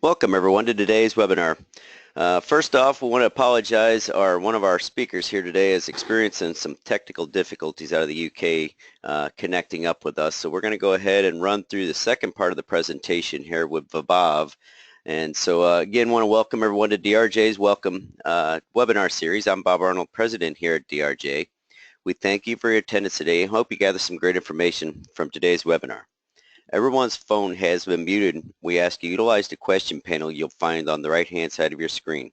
Welcome everyone to today's webinar. First off, we want to apologize. One of our speakers here today is experiencing some technical difficulties out of the UK connecting up with us. So we're going to go ahead and run through the second part of the presentation here with Vaibhav. And so again, want to welcome everyone to DRJ's Welcome webinar series. I'm Bob Arnold, President here at DRJ. We thank you for your attendance today and hope you gather some great information from today's webinar. Everyone's phone has been muted. We ask you to utilize the question panel you'll find on the right-hand side of your screen.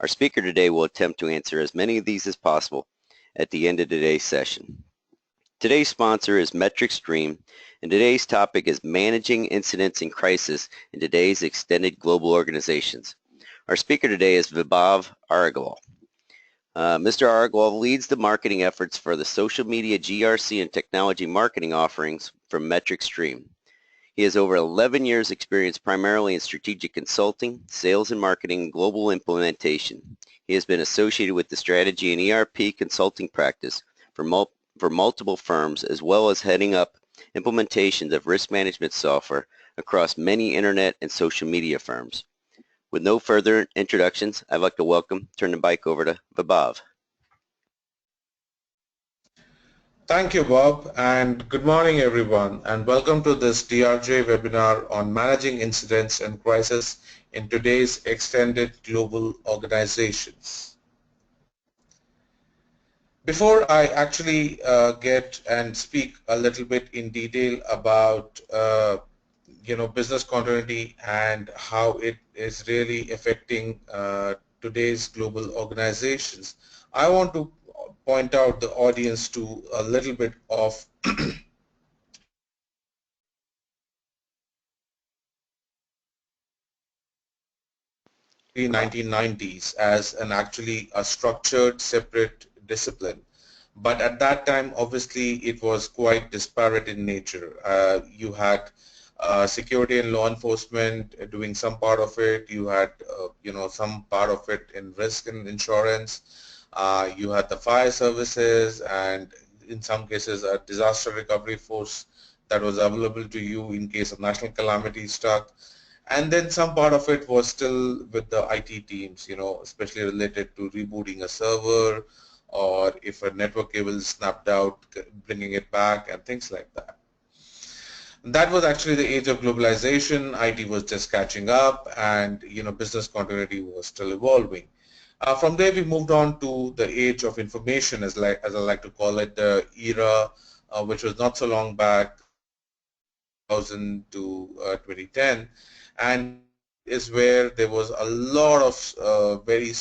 Our speaker today will attempt to answer as many of these as possible at the end of today's session. Today's sponsor is MetricStream, and today's topic is managing incidents and crisis in today's extended global organizations. Our speaker today is Vaibhav Agarwal. Mr. Agarwal leads the marketing efforts for the social media GRC and technology marketing offerings from MetricStream. He has over 11 years experience primarily in strategic consulting, sales and marketing, and global implementation. He has been associated with the strategy and ERP consulting practice for multiple firms, as well as heading up implementations of risk management software across many internet and social media firms. With no further introductions, I'd like to turn the mic over to Vaibhav. Thank you, Bob, and good morning, everyone, and welcome to this DRJ webinar on managing incidents and crises in today's extended global organizations. Before I actually get and speak a little bit in detail about business continuity and how it is really affecting today's global organizations, I want to point out the audience to a little bit of the 1990s as actually a structured separate discipline. But at that time, obviously, it was quite disparate in nature. You had security and law enforcement doing some part of it. You had, some part of it in risk and insurance. You had the fire services, and in some cases a disaster recovery force that was available to you in case of national calamity struck. And then some part of it was still with the IT teams, especially related to rebooting a server, or if a network cable is snapped out, bringing it back and things like that. That was actually the age of globalization. IT was just catching up, and business continuity was still evolving. From there, we moved on to the age of information, as I like to call it, the era which was not so long back, 2000 to 2010, and is where there was a lot of very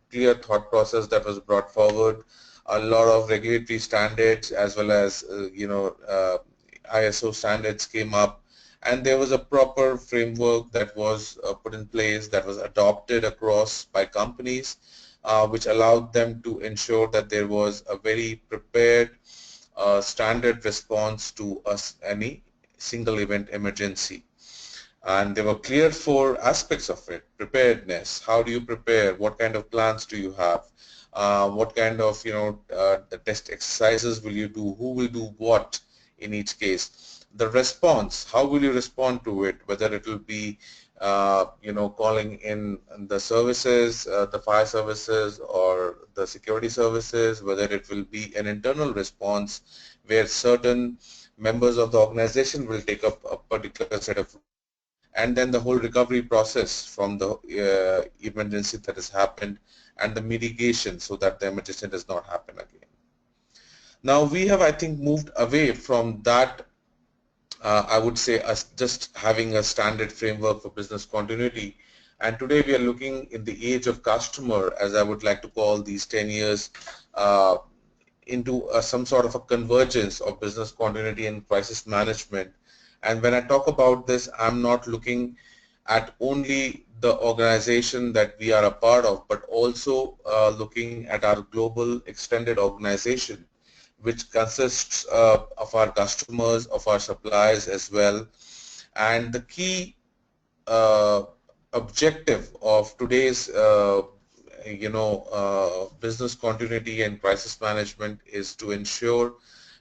clear thought process that was brought forward, a lot of regulatory standards as well as ISO standards came up. And there was a proper framework that was put in place, that was adopted across by companies, which allowed them to ensure that there was a very prepared standard response to any single event emergency. And there were clear 4 aspects of it: preparedness. How do you prepare? What kind of plans do you have? What kind of the test exercises will you do? Who will do what in each case? The response, how will you respond to it, whether it will be calling in the services, the fire services or the security services, whether it will be an internal response where certain members of the organization will take up a particular set of, and then the whole recovery process from the emergency that has happened and the mitigation so that the emergency does not happen again. Now we have, I think, moved away from that. I would say just having a standard framework for business continuity, and today we are looking in the age of customer, as I would like to call these 10 years, into some sort of a convergence of business continuity and crisis management. And when I talk about this, I'm not looking at only the organization that we are a part of, but also looking at our global extended organization, which consists of our customers, of our suppliers as well. And the key objective of today's business continuity and crisis management is to ensure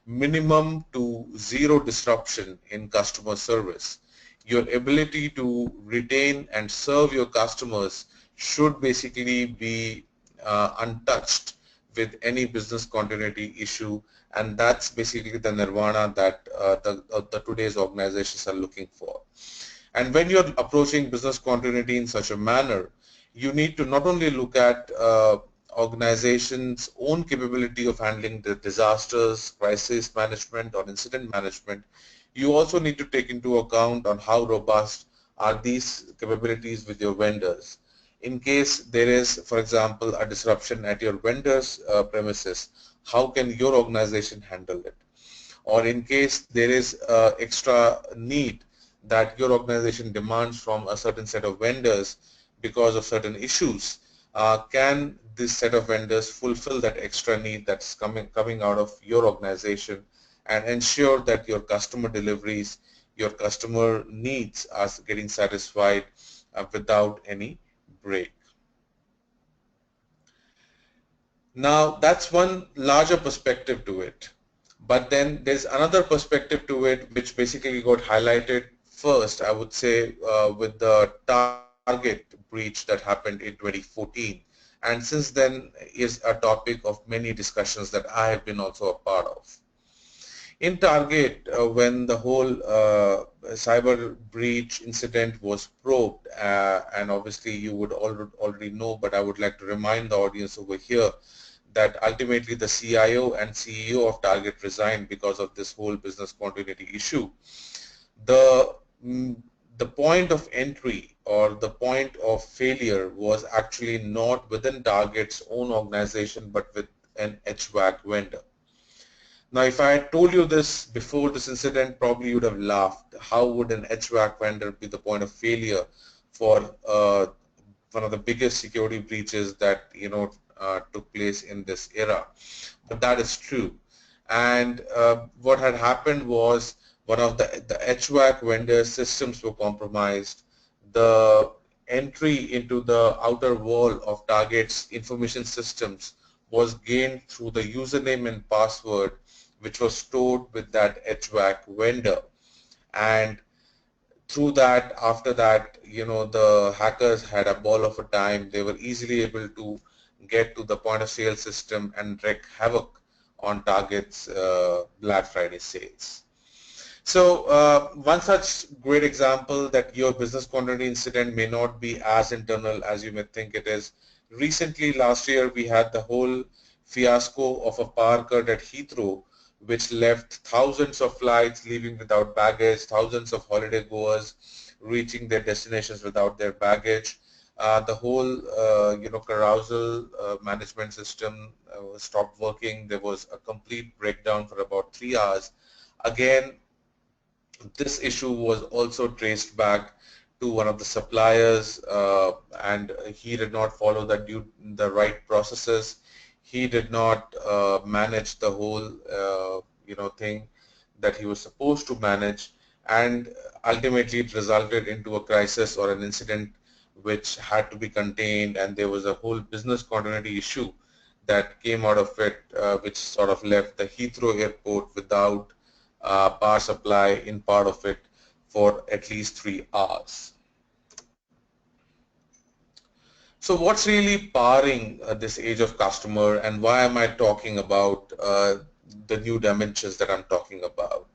minimum to zero disruption in customer service. your ability to retain and serve your customers should basically be untouched with any business continuity issue, and that's basically the nirvana that the today's organizations are looking for. And when you're approaching business continuity in such a manner, you need to not only look at organization's own capability of handling the disasters, crisis management, or incident management, you also need to take into account on how robust are these capabilities with your vendors. In case there is, for example, a disruption at your vendor's premises, how can your organization handle it? Or in case there is extra need that your organization demands from a certain set of vendors because of certain issues, can this set of vendors fulfill that extra need that's coming out of your organization and ensure that your customer deliveries, your customer needs are getting satisfied without any break? Now, that's one larger perspective to it. But then there's another perspective to it which basically got highlighted first, I would say, with the Target breach that happened in 2014. And since then is a topic of many discussions that I have been also a part of. In Target, when the whole cyber breach incident was probed, and obviously you would already know, but I would like to remind the audience over here that ultimately the CIO and CEO of Target resigned because of this whole business continuity issue. The, mm, the point of entry or the point of failure was actually not within Target's own organization, but with an HVAC vendor. Now, if I had told you this before this incident, probably you would have laughed. How would an HVAC vendor be the point of failure for one of the biggest security breaches that took place in this era? But that is true. And what had happened was one of the HVAC vendor systems were compromised. The entry into the outer wall of Target's information systems was gained through the username and password which was stored with that HVAC vendor. And through that, after that, the hackers had a ball of a time. They were easily able to get to the point of sale system and wreak havoc on Target's Black Friday sales. So one such great example that your business continuity incident may not be as internal as you may think it is. Recently, last year, we had the whole fiasco of a power cut at Heathrow, which left thousands of flights leaving without baggage, thousands of holiday goers reaching their destinations without their baggage. The whole, carousel management system stopped working. There was a complete breakdown for about 3 hours. Again, this issue was also traced back to one of the suppliers, and he did not follow the right processes. He did not manage the whole thing that he was supposed to manage, and ultimately it resulted into a crisis or an incident which had to be contained, and there was a whole business continuity issue that came out of it, which sort of left the Heathrow airport without power supply in part of it for at least 3 hours. So what's really powering this age of customer, and why am I talking about the new dimensions that I'm talking about?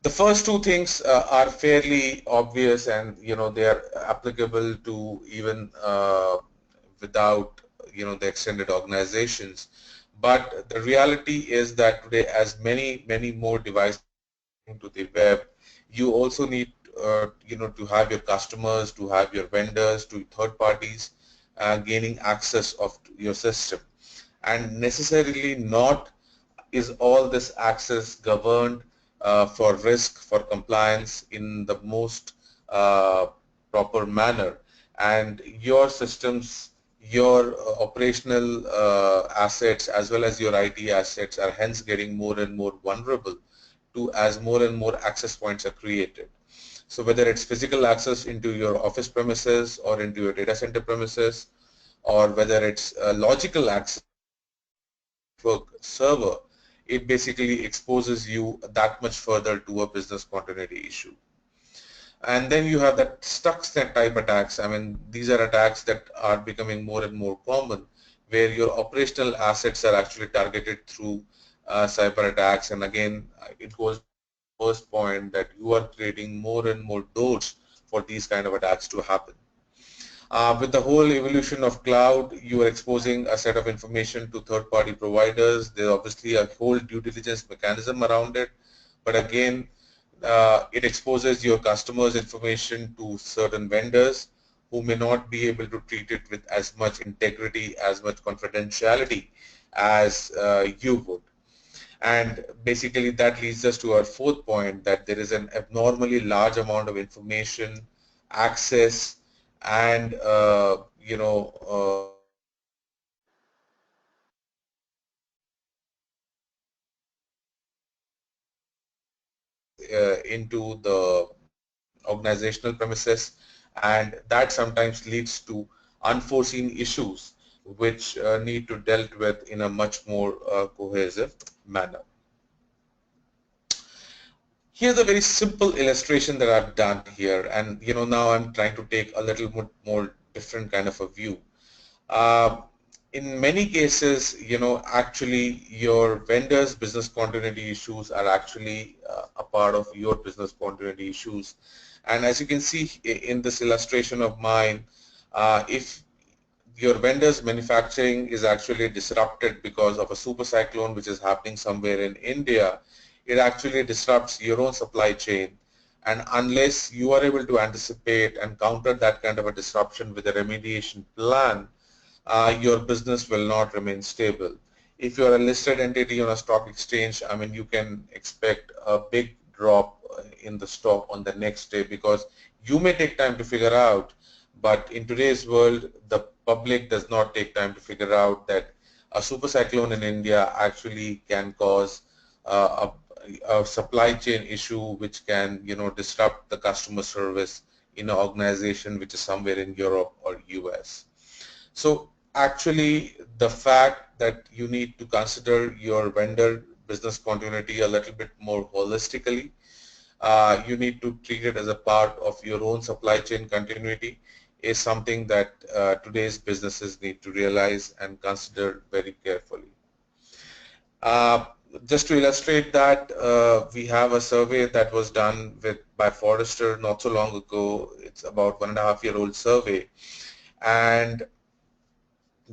The first two things are fairly obvious, and they are applicable to even without the extended organizations. But the reality is that today, as many more devices are connecting to the web, you also need to have your customers, to have your vendors, to third parties gaining access of your system. And necessarily not is all this access governed for risk, for compliance in the most proper manner. And your systems, your operational assets as well as your IT assets are hence getting more and more vulnerable to as more and more access points are created. So whether it's physical access into your office premises or into your data center premises, or whether it's logical access into your network server, it basically exposes you that much further to a business continuity issue. And then you have that Stuxnet type attacks. I mean, these are attacks that are becoming more and more common, where your operational assets are actually targeted through cyber attacks. And again, it goes back to the first point that you are creating more and more doors for these kind of attacks to happen. With the whole evolution of cloud, you are exposing a set of information to third-party providers. There's obviously a whole due diligence mechanism around it. But again, it exposes your customers' information to certain vendors who may not be able to treat it with as much integrity, as much confidentiality as you would. And basically that leads us to our fourth point, that there is an abnormally large amount of information, access, and into the organizational premises, and that sometimes leads to unforeseen issues which need to dealt with in a much more cohesive manner. Here's a very simple illustration that I've done here, and now I'm trying to take a little more different kind of a view. Uh, in many cases, actually your vendor's business continuity issues are actually a part of your business continuity issues. And as you can see in this illustration of mine, if your vendor's manufacturing is actually disrupted because of a super cyclone which is happening somewhere in India, it actually disrupts your own supply chain. And unless you are able to anticipate and counter that kind of a disruption with a remediation plan, your business will not remain stable. If you're a listed entity on a stock exchange, I mean, you can expect a big drop in the stock on the next day, because you may take time to figure out, but in today's world, the public does not take time to figure out that a super cyclone in India actually can cause a supply chain issue which can, disrupt the customer service in an organization which is somewhere in Europe or US. So actually, the fact that you need to consider your vendor business continuity a little bit more holistically, you need to treat it as a part of your own supply chain continuity, is something that today's businesses need to realize and consider very carefully. Uh, just to illustrate that, we have a survey that was done by Forrester not so long ago. It's about 1.5-year-old survey, and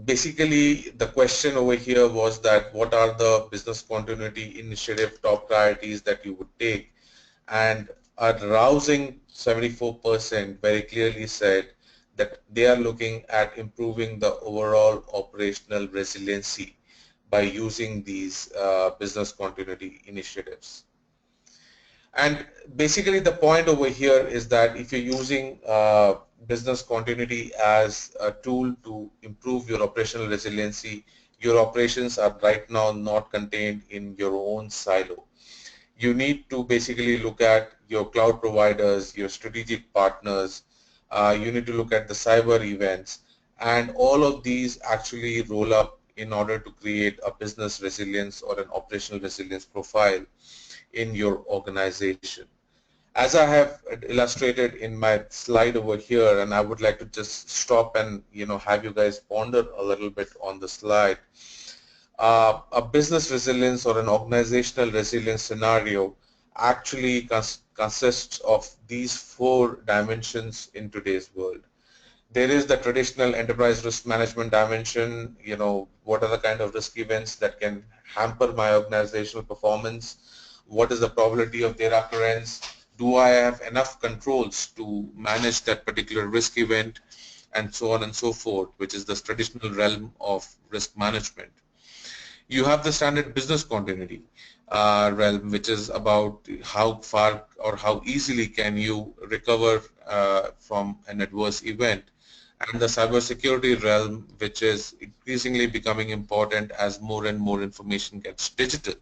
basically the question over here was that what are the business continuity initiative top priorities that you would take, and a rousing 74% very clearly said that they are looking at improving the overall operational resiliency by using these business continuity initiatives. And basically the point over here is that if you're using business continuity as a tool to improve your operational resiliency, your operations are right now not contained in your own silo. You need to basically look at your cloud providers, your strategic partners, you need to look at the cyber events, and all of these actually roll up in order to create a business resilience or an operational resilience profile in your organization. As I have illustrated in my slide over here, and I would like to just stop and have you guys ponder a little bit on the slide. A business resilience or an organizational resilience scenario actually consists of these four dimensions in today's world. There is the traditional enterprise risk management dimension. What are the kind of risk events that can hamper my organizational performance? What is the probability of their occurrence? Do I have enough controls to manage that particular risk event? And so on and so forth, which is the traditional realm of risk management. You have the standard business continuity realm, which is about how far or how easily can you recover from an adverse event, and the cybersecurity realm, which is increasingly becoming important as more and more information gets digital.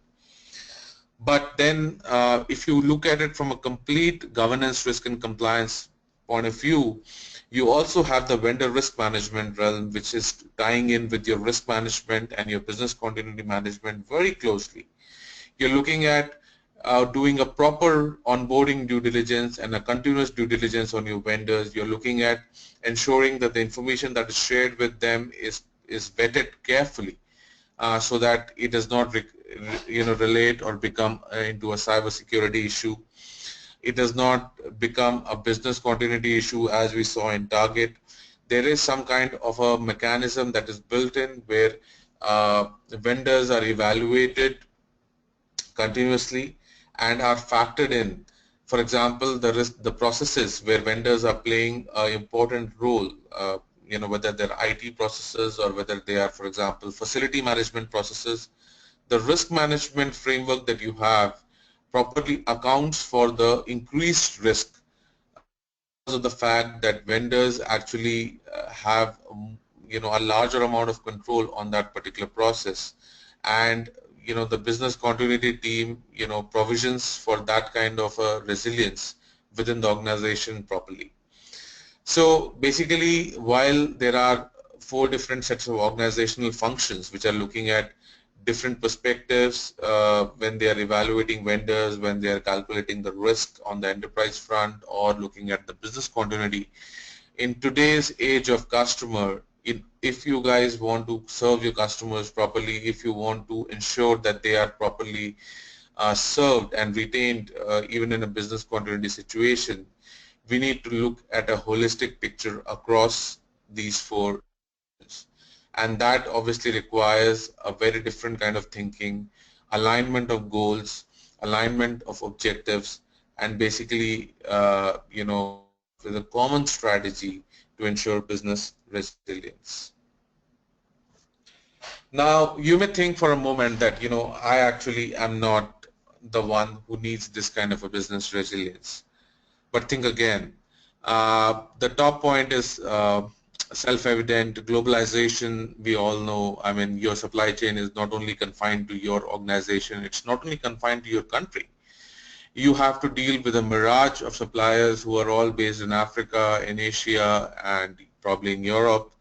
But then if you look at it from a complete governance, risk and compliance point of view, you also have the vendor risk management realm, which is tying in with your risk management and your business continuity management very closely. You're looking at doing a proper onboarding due diligence and a continuous due diligence on your vendors. You're looking at ensuring that the information that is shared with them is vetted carefully, so that it does not relate or become into a cybersecurity issue. It does not become a business continuity issue as we saw in Target. There is some kind of a mechanism that is built in where vendors are evaluated continuously and are factored in. For example, the processes where vendors are playing an important role, whether they're IT processes or whether they are, for example, facility management processes. The risk management framework that you have properly accounts for the increased risk because of the fact that vendors actually have a larger amount of control on that particular process, and the business continuity team provisions for that kind of a resilience within the organization properly. So basically, while there are four different sets of organizational functions which are looking at different perspectives when they are evaluating vendors, when they are calculating the risk on the enterprise front, or looking at the business continuity, in today's age of customer, if you guys want to serve your customers properly, if you want to ensure that they are properly served and retained even in a business continuity situation, we need to look at a holistic picture across these four, and that obviously requires a very different kind of thinking, alignment of goals, alignment of objectives, and basically with a common strategy to ensure business resilience. Now you may think for a moment that I actually am not the one who needs this kind of a business resilience. But think again. The top point is self-evident. Globalization, we all know. I mean, your supply chain is not only confined to your organization, it's not only confined to your country. You have to deal with a mirage of suppliers who are all based in Africa, in Asia, and probably in Europe.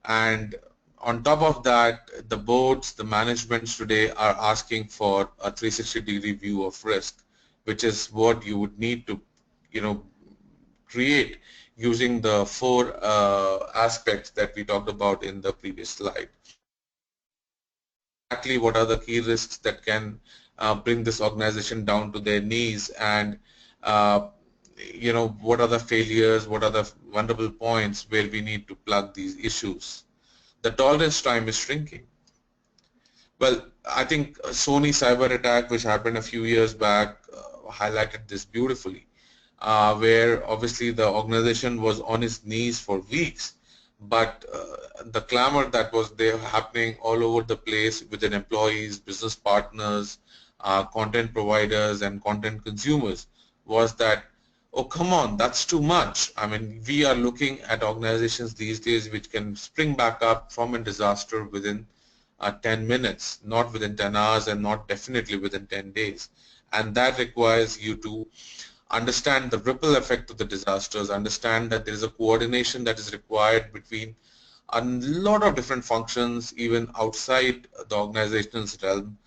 And on top of that, the boards, the managements today are asking for a 360-degree view of risk, which is what you would need to create using the four aspects that we talked about in the previous slide. Exactly what are the key risks that can bring this organization down to their knees, and what are the failures, what are the vulnerable points where we need to plug these issues. The tolerance time is shrinking. Well, I think Sony cyber attack, which happened a few years back, highlighted this beautifully. Where obviously the organization was on its knees for weeks, but the clamor that was there happening all over the place within employees, business partners, content providers, and content consumers was that, oh, come on, that's too much. I mean, we are looking at organizations these days which can spring back up from a disaster within 10 minutes, not within 10 hours, and not definitely within 10 days. And that requires you to understand the ripple effect of the disasters, understand that there is a coordination that is required between a lot of different functions, even outside the organization's realm.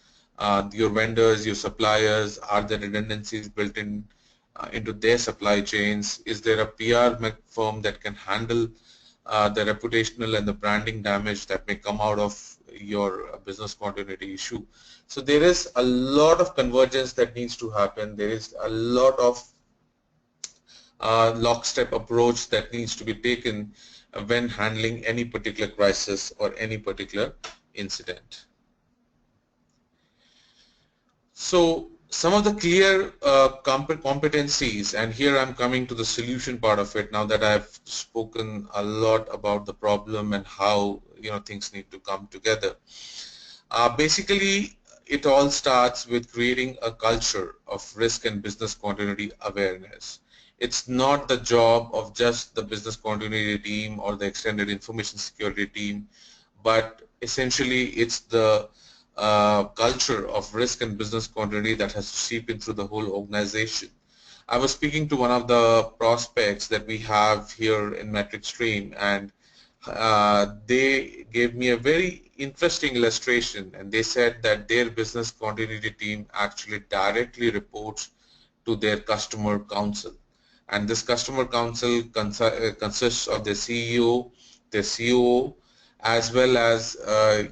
Your vendors, your suppliers, are there redundancies built in into their supply chains? Is there a PR firm that can handle the reputational and the branding damage that may come out of your business continuity issue? So there is a lot of convergence that needs to happen. There is a lot of lockstep approach that needs to be taken when handling any particular crisis or any particular incident. So some of the clear competencies, and here I'm coming to the solution part of it now that I've spoken a lot about the problem and how things need to come together. Basically, it all starts with creating a culture of risk and business continuity awareness. It's not the job of just the business continuity team or the extended information security team, but essentially it's the culture of risk and business continuity that has to seep in through the whole organization. I was speaking to one of the prospects that we have here in MetricStream, and they gave me a very interesting illustration, and they said that their business continuity team actually directly reports to their customer council, and this customer council consists of the CEO, the COO, as well as a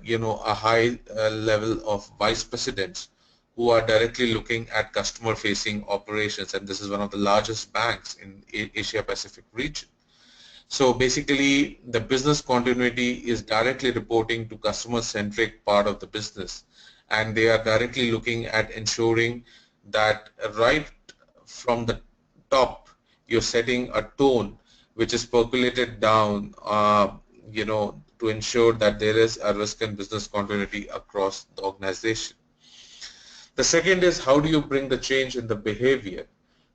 high level of vice presidents who are directly looking at customer facing operations, and this is one of the largest banks in Asia Pacific region. So basically, the business continuity is directly reporting to customer-centric part of the business, and they are directly looking at ensuring that right from the top, you're setting a tone which is percolated down, to ensure that there is a risk and business continuity across the organization. The second is, how do you bring the change in the behavior?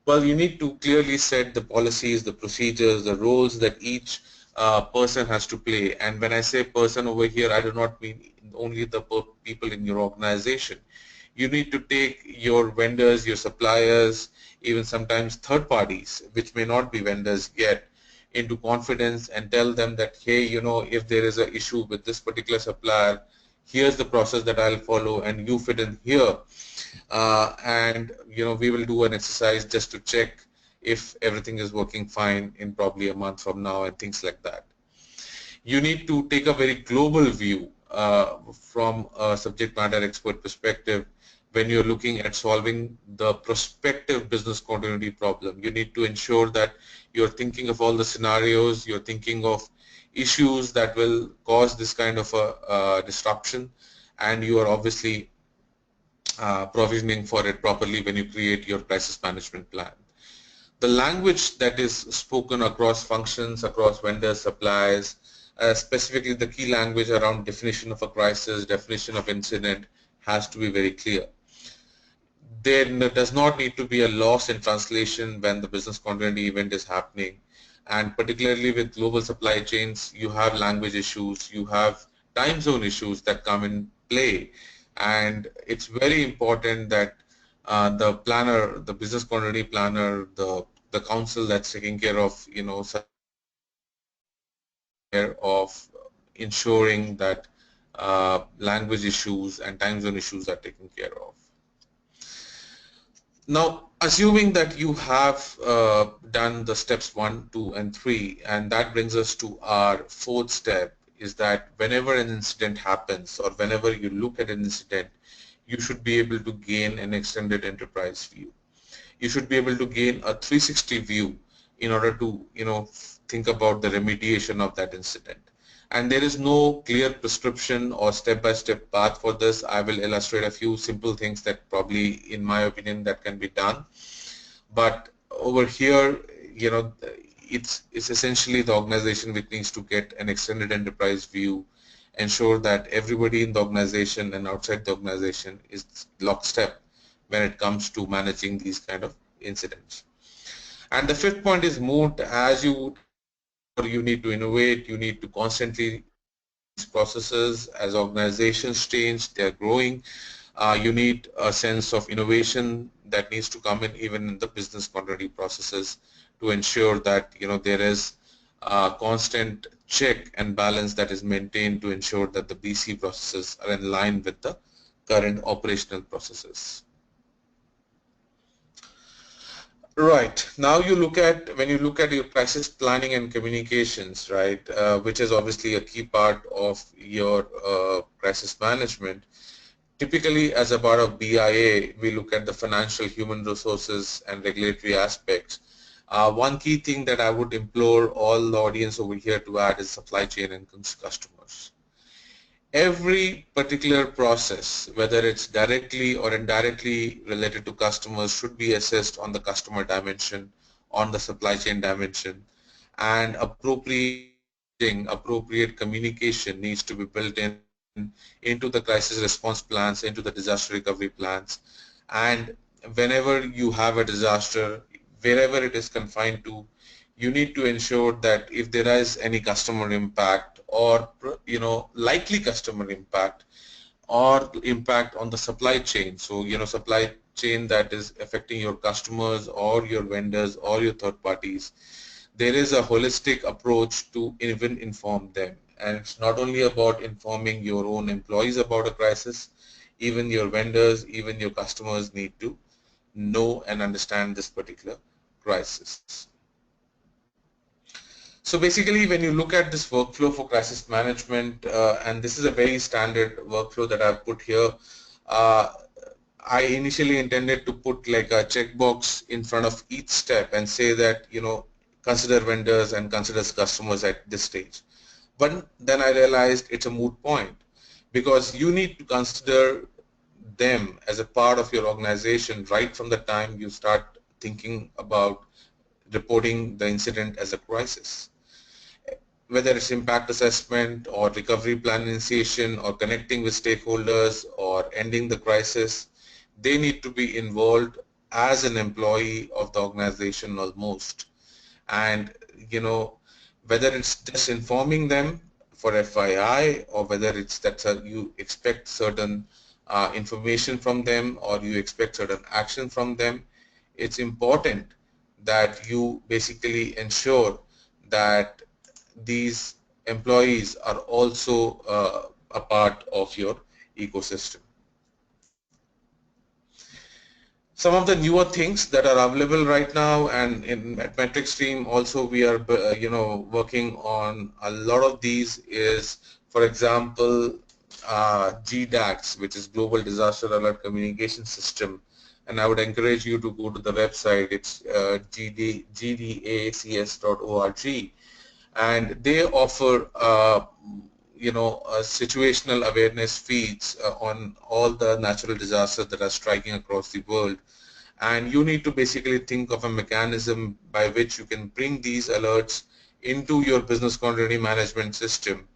Well, you need to clearly set the policies, the procedures, the roles that each person has to play. And when I say person over here, I do not mean only the people in your organization. You need to take your vendors, your suppliers, even sometimes third parties, which may not be vendors yet, into confidence and tell them that, hey, if there is an issue with this particular supplier, here's the process that I'll follow and you fit in here. And we will do an exercise just to check if everything is working fine in probably a month from now and things like that. You need to take a very global view from a subject matter expert perspective. When you're looking at solving the prospective business continuity problem, you need to ensure that you're thinking of all the scenarios, you're thinking of issues that will cause this kind of a disruption, and you are obviously provisioning for it properly when you create your crisis management plan. The language that is spoken across functions, across vendors, suppliers, specifically the key language around definition of a crisis, definition of incident, has to be very clear. There does not need to be a loss in translation when the business continuity event is happening, and particularly with global supply chains, you have language issues, you have time zone issues that come in play, and it's very important that the planner, the business continuity planner, the council that's taking care of care of ensuring that language issues and time zone issues are taken care of. Now, assuming that you have done the steps 1, 2, and 3, and that brings us to our fourth step, is that whenever an incident happens or whenever you look at an incident, you should be able to gain an extended enterprise view. You should be able to gain a 360 view in order to think about the remediation of that incident. And there is no clear prescription or step-by-step path for this. I will illustrate a few simple things that probably, in my opinion, that can be done. But over here, it's essentially the organization which needs to get an extended enterprise view, ensure that everybody in the organization and outside the organization is lockstep when it comes to managing these kind of incidents. And the fifth point is moot. As you need to innovate, you need to constantly improve these processes. As organizations change, they're growing. You need a sense of innovation that needs to come in even in the business continuity processes to ensure that there is a constant check and balance that is maintained to ensure that the BC processes are in line with the current operational processes. Right. Now when you look at your crisis planning and communications, right, which is obviously a key part of your crisis management. Typically, as a part of BIA, we look at the financial, human resources, and regulatory aspects. One key thing that I would implore all the audience over here to add is supply chain and customers. Every particular process, whether it's directly or indirectly related to customers, should be assessed on the customer dimension, on the supply chain dimension, and appropriate communication needs to be built into the crisis response plans, into the disaster recovery plans. And whenever you have a disaster, wherever it is confined to, you need to ensure that if there is any customer impact or likely customer impact or impact on the supply chain, so supply chain that is affecting your customers or your vendors or your third parties, there is a holistic approach to even inform them. And it's not only about informing your own employees about a crisis, even your vendors, even your customers need to know and understand this particular crisis. So basically, when you look at this workflow for crisis management, and this is a very standard workflow that I've put here, uh, I initially intended to put like a checkbox in front of each step and say that, consider vendors and consider customers at this stage. But then I realized it's a moot point because you need to consider them as a part of your organization right from the time you start thinking about reporting the incident as a crisis. Whether it's impact assessment or recovery plan initiation or connecting with stakeholders or ending the crisis, they need to be involved as an employee of the organization almost. And whether it's just informing them for FYI, or whether it's that you expect certain information from them or you expect certain action from them, it's important that you basically ensure that these employees are also a part of your ecosystem. Some of the newer things that are available right now, and at MetricStream also we are working on a lot of these, is for example GDAX, which is Global Disaster Alert Communication System, and I would encourage you to go to the website. It's gdacs.org, and they offer situational awareness feeds on all the natural disasters that are striking across the world. And you need to basically think of a mechanism by which you can bring these alerts into your business continuity management system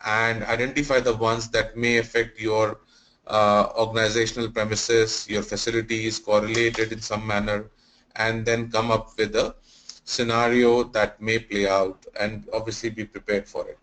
and identify the ones that may affect your organizational premises, your facilities, correlated in some manner, and then come up with a scenario that may play out and obviously be prepared for it.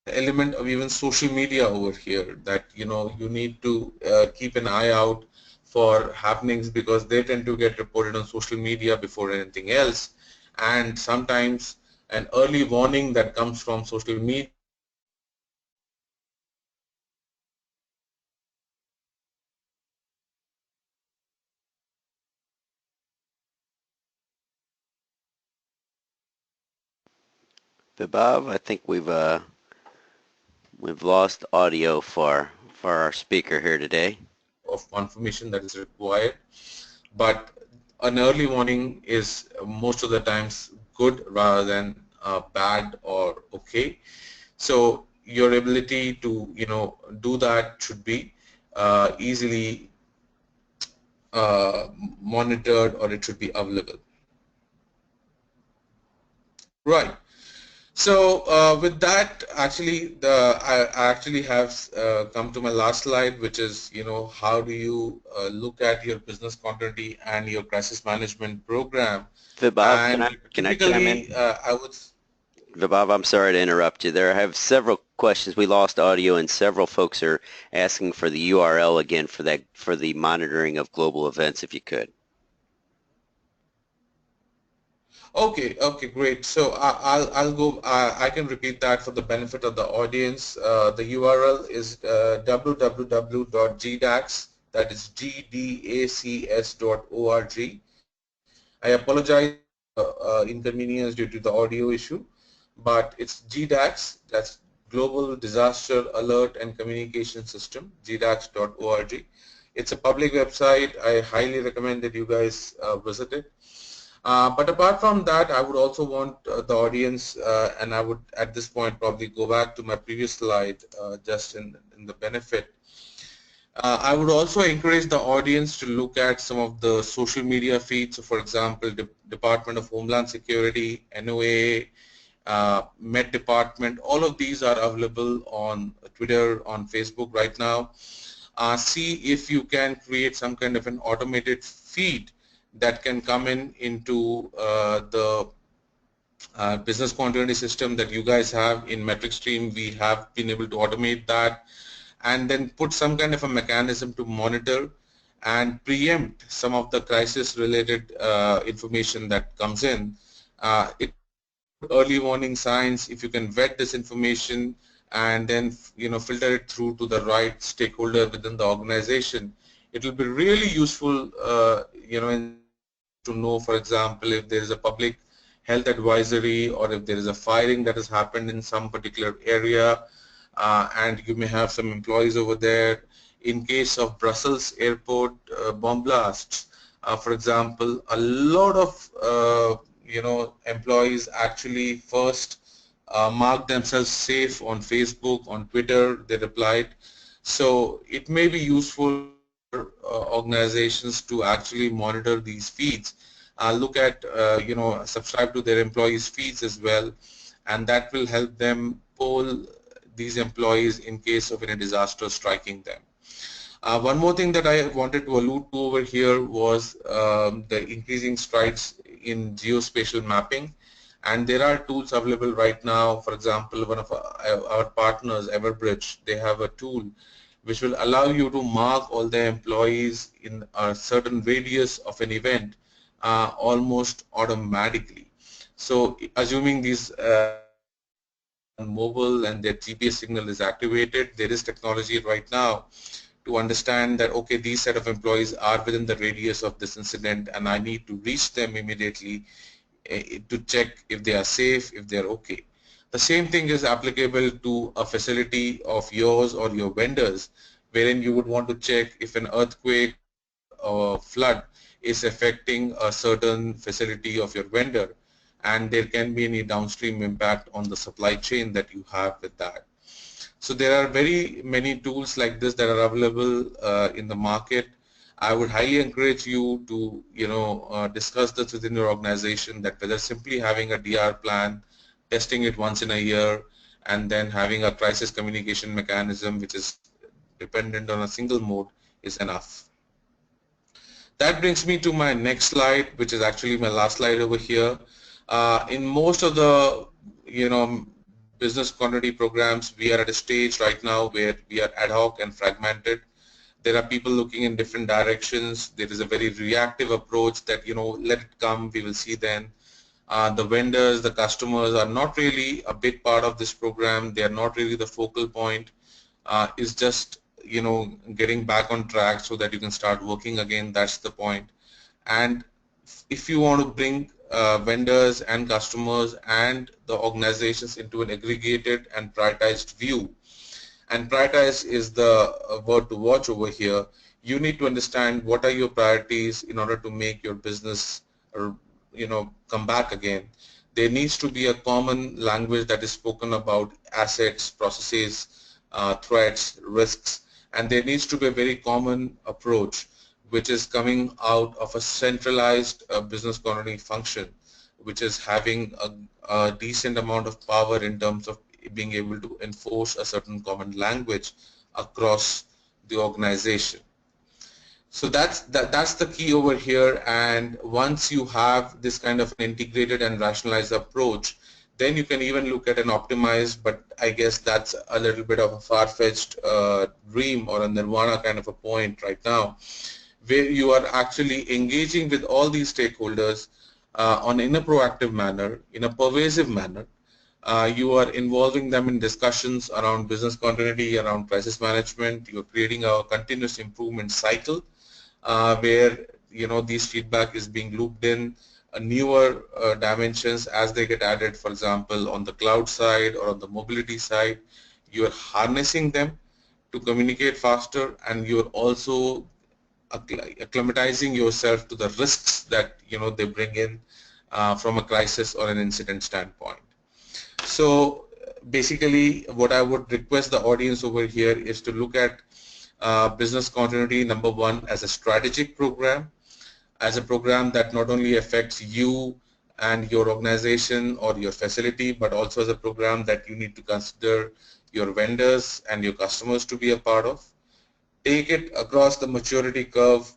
Element of even social media over here, that you need to keep an eye out for happenings because they tend to get reported on social media before anything else, and sometimes an early warning that comes from social media Bob, I think we've lost audio for our speaker here today. of confirmation that is required, but an early warning is most of the times good rather than bad or okay. So your ability to do that should be easily monitored, or it should be available. Right. So with that, actually, I actually have come to my last slide, which is how do you look at your business continuity and your crisis management program. Bob, And can I chime in? typically, I would. Bob, I'm sorry to interrupt you there. I have several questions. We lost audio, and several folks are asking for the URL again for the monitoring of global events, if you could. Okay, great. So I'll go. I can repeat that for the benefit of the audience. The URL is www.gdacs. That is gdacs.org. I apologize inconvenience due to the audio issue, but it's GDAX. That's Global Disaster Alert and Communication System. gdacs.org. It's a public website. I highly recommend that you guys visit it. But apart from that, I would also want the audience, and I would at this point probably go back to my previous slide just in the benefit. I would also encourage the audience to look at some of the social media feeds. So for example, Department of Homeland Security, NOAA, Met Department, all of these are available on Twitter, on Facebook right now. See if you can create some kind of an automated feed that can come into the business continuity system that you guys have in MetricStream. We have been able to automate that and then put some kind of a mechanism to monitor and preempt some of the crisis related information that comes in. It can include early warning signs. If you can vet this information and then filter it through to the right stakeholder within the organization, it will be really useful in situations to know, for example, if there is a public health advisory or if there is a firing that has happened in some particular area, and you may have some employees over there. In case of Brussels airport bomb blasts, for example, a lot of employees actually first mark themselves safe on Facebook, on Twitter. They replied. So it may be useful for organizations to actually monitor these feeds, look at subscribe to their employees' feeds as well, and that will help them poll these employees in case of any disaster striking them. One more thing that I wanted to allude to over here was the increasing strides in geospatial mapping, and there are tools available right now. For example, one of our partners, Everbridge, they have a tool which will allow you to mark all the employees in a certain radius of an event almost automatically. So assuming these employees are on mobile and their GPS signal is activated, there is technology right now to understand that, okay, these set of employees are within the radius of this incident and I need to reach them immediately to check if they are safe, if they are okay. The same thing is applicable to a facility of yours or your vendors, wherein you would want to check if an earthquake or a flood is affecting a certain facility of your vendor, and there can be any downstream impact on the supply chain that you have with that. So there are very many tools like this that are available in the market. I would highly encourage you to, discuss this within your organization, that whether simply having a DR plan, testing it once in a year, and then having a crisis communication mechanism which is dependent on a single mode is enough. That brings me to my next slide, which is actually my last slide over here. In most of the, business continuity programs, we are at a stage right now where we are ad hoc and fragmented. There are people looking in different directions. There is a very reactive approach that, let it come, we will see then. The vendors, the customers are not really a big part of this program. They are not really the focal point. It's just, getting back on track so that you can start working again. That's the point. And if you want to bring vendors and customers and the organizations into an aggregated and prioritized view, and prioritize is the word to watch over here, you need to understand what are your priorities in order to make your business come back again. There needs to be a common language that is spoken about assets, processes, threats, risks, and there needs to be a very common approach which is coming out of a centralized business continuity function, which is having a decent amount of power in terms of being able to enforce a certain common language across the organization. So that's the key over here, and once you have this kind of an integrated and rationalized approach, then you can even look at an optimized, but I guess that's a little bit of a far-fetched dream or a nirvana kind of a point right now, where you are actually engaging with all these stakeholders in a proactive manner, in a pervasive manner. You are involving them in discussions around business continuity, around crisis management. You're creating a continuous improvement cycle where these feedback is being looped in newer dimensions as they get added. For example, on the cloud side or on the mobility side, you are harnessing them to communicate faster, and you're also acclimatizing yourself to the risks that they bring in from a crisis or an incident standpoint. So basically what I would request the audience over here is to look at business continuity, number one, as a strategic program, as a program that not only affects you and your organization or your facility, but also as a program that you need to consider your vendors and your customers to be a part of. Take it across the maturity curve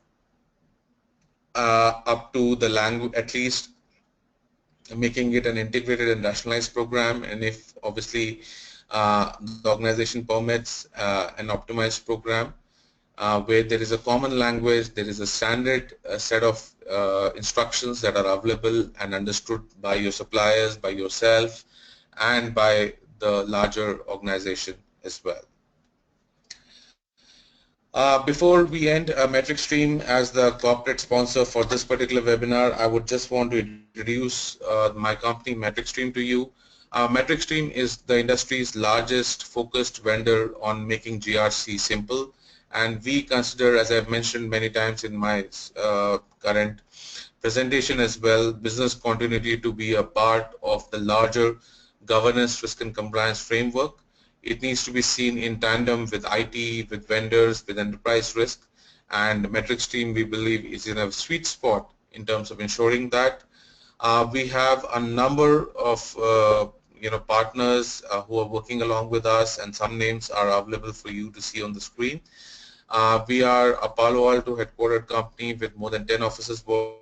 up to the language, at least making it an integrated and rationalized program, and if obviously the organization permits an optimized program. where there is a common language, there is a standard set of instructions that are available and understood by your suppliers, by yourself, and by the larger organization as well. Before we end, MetricStream as the corporate sponsor for this particular webinar, I would just want to introduce my company MetricStream to you. MetricStream is the industry's largest focused vendor on making GRC simple, and we consider, as I've mentioned many times in my current presentation as well, business continuity to be a part of the larger governance, risk and compliance framework. It needs to be seen in tandem with IT, with vendors, with enterprise risk, and MetricStream, we believe, is in a sweet spot in terms of ensuring that. We have a number of partners who are working along with us, and some names are available for you to see on the screen. We are a Palo Alto headquartered company with more than 10 offices by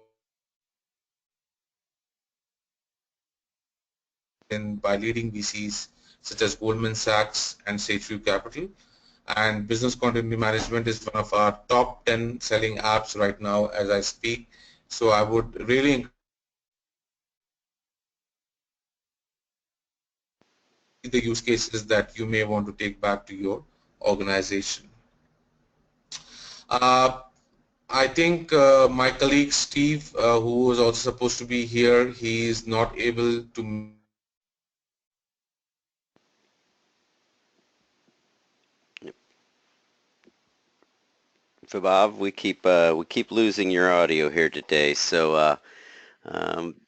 leading VCs such as Goldman Sachs and Sageview Capital. And business continuity management is one of our top 10 selling apps right now as I speak. So I would really encourage the use cases that you may want to take back to your organization. I think my colleague Steve, who was also supposed to be here, he is not able to. Bob, we keep losing your audio here today, so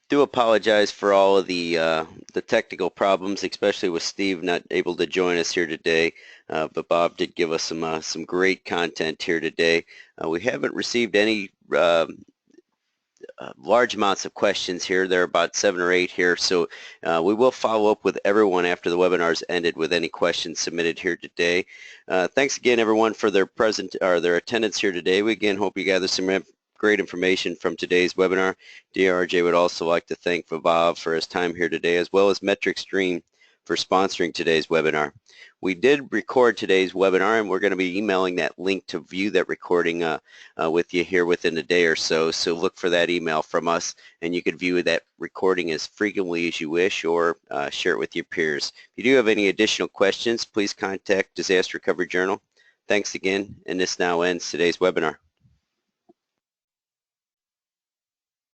do apologize for all of the technical problems, especially with Steve not able to join us here today. But Bob did give us some great content here today. We haven't received any large amounts of questions here. There are about 7 or 8 here, so we will follow up with everyone after the webinar's ended with any questions submitted here today. Thanks again, everyone, for their attendance here today. We again hope you gathered some great information from today's webinar. DRJ would also like to thank Vaibhav for his time here today, as well as MetricStream for sponsoring today's webinar. We did record today's webinar, and we're going to be emailing that link to view that recording with you here within a day or so. So look for that email from us, and you can view that recording as frequently as you wish, or share it with your peers. If you do have any additional questions, please contact Disaster Recovery Journal. Thanks again, and this now ends today's webinar.